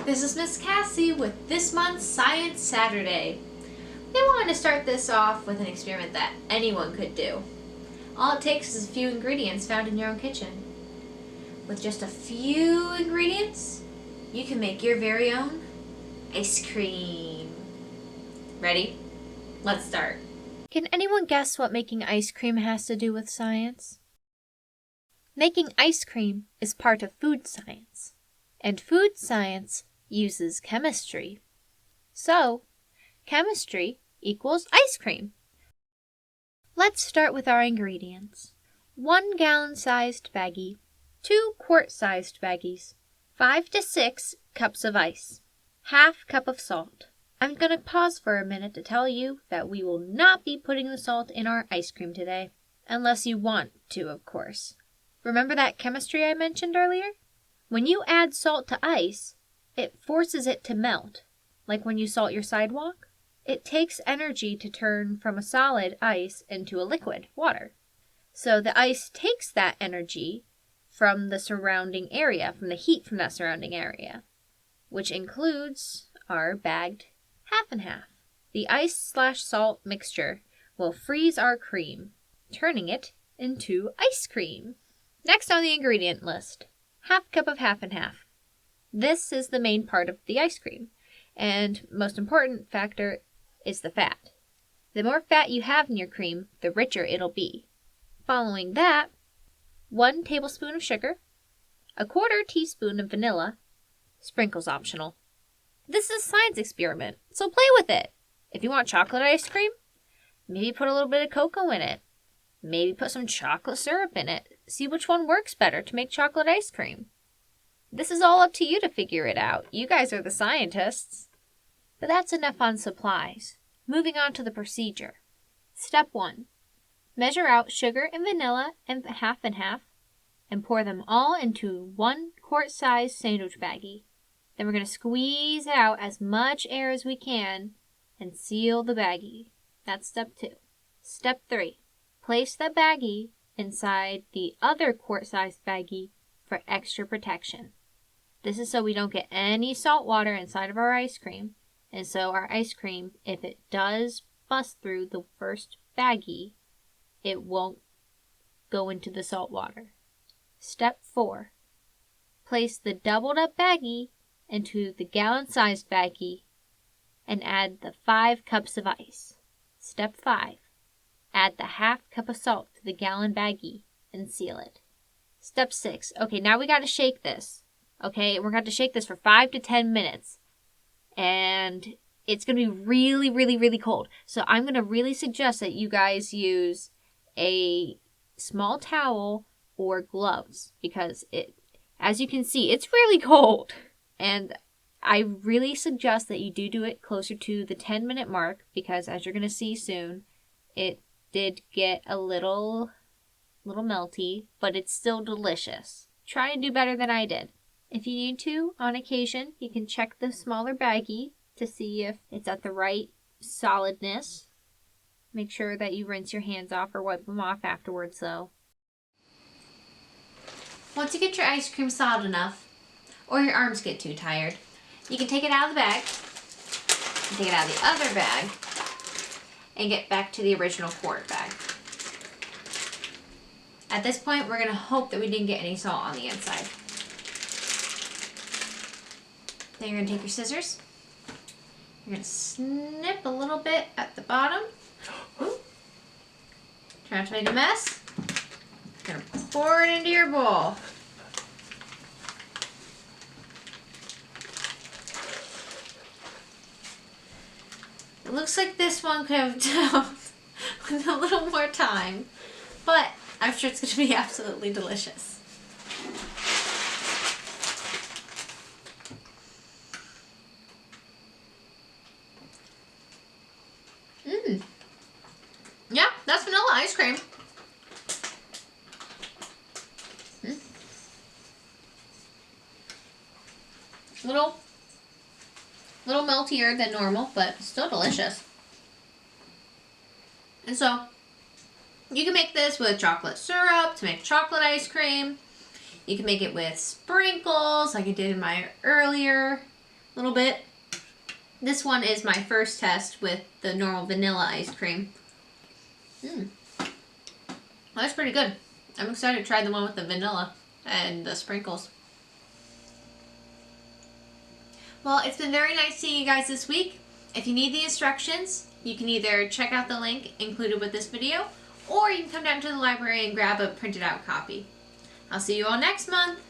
This is Miss Cassie with this month's Science Saturday. We wanted to start this off with an experiment that anyone could do. All it takes is a few ingredients found in your own kitchen. With just a few ingredients, you can make your very own ice cream. Ready? Let's start. Can anyone guess what making ice cream has to do with science? Making ice cream is part of food science, and food science uses chemistry. So, chemistry equals ice cream. Let's start with our ingredients. 1 gallon-sized baggie, 2 quart-sized baggies, 5 to 6 cups of ice, ½ cup of salt. I'm going to pause for a minute to tell you that we will not be putting the salt in our ice cream today, unless you want to, of course. Remember that chemistry I mentioned earlier? When you add salt to ice, it forces it to melt, like when you salt your sidewalk. It takes energy to turn from a solid ice into a liquid, water. So the ice takes that energy from the surrounding area, from the heat from that surrounding area, which includes our bagged half and half. The ice/salt mixture will freeze our cream, turning it into ice cream. Next on the ingredient list, ½ cup of half and half. This is the main part of the ice cream, and most important factor is the fat. The more fat you have in your cream, the richer it'll be. Following that, 1 tablespoon of sugar, 1/4 teaspoon of vanilla, sprinkles optional. This is a science experiment, so play with it. If you want chocolate ice cream, maybe put a little bit of cocoa in it. Maybe put some chocolate syrup in it. See which one works better to make chocolate ice cream. This is all up to you to figure it out. You guys are the scientists. But that's enough on supplies. Moving on to the procedure. Step 1. Measure out sugar and vanilla and half, and pour them all into 1 quart-sized sandwich baggie. Then we're going to squeeze out as much air as we can and seal the baggie. That's step 2. Step 3. Place the baggie inside the other quart-sized baggie for extra protection. This is so we don't get any salt water inside of our ice cream, and so our ice cream, if it does bust through the first baggie, it won't go into the salt water. Step 4. Place the doubled up baggie into the gallon-sized baggie and add the 5 cups of ice. Step 5. Add the ½ cup of salt to the gallon baggie and seal it. Step 6. Okay, now we got to shake this. Okay, we're going to shake this for 5 to 10 minutes. And it's going to be really, really, really cold. So I'm going to really suggest that you guys use a small towel or gloves because as you can see, it's really cold. And I really suggest that you do it closer to the 10-minute mark because as you're going to see soon, it did get a little melty, but it's still delicious. Try and do better than I did. If you need to, on occasion, you can check the smaller baggie to see if it's at the right solidness. Make sure that you rinse your hands off or wipe them off afterwards, though. Once you get your ice cream solid enough, or your arms get too tired, you can take it out of the bag, take it out of the other bag, and get back to the original quart bag. At this point, we're going to hope that we didn't get any salt on the inside. Then you're going to take your scissors. You're going to snip a little bit at the bottom. Ooh. Try not to make a mess. You're going to pour it into your bowl. It looks like this one could have done with a little more time, but I'm sure it's going to be absolutely delicious. Yeah, that's vanilla ice cream. Little meltier than normal, but still delicious. And so, you can make this with chocolate syrup to make chocolate ice cream. You can make it with sprinkles like I did in my earlier little bit. This one is my first test with the normal vanilla ice cream. Well, that's pretty good. I'm excited to try the one with the vanilla and the sprinkles. Well, it's been very nice seeing you guys this week. If you need the instructions, you can either check out the link included with this video, or you can come down to the library and grab a printed out copy. I'll see you all next month.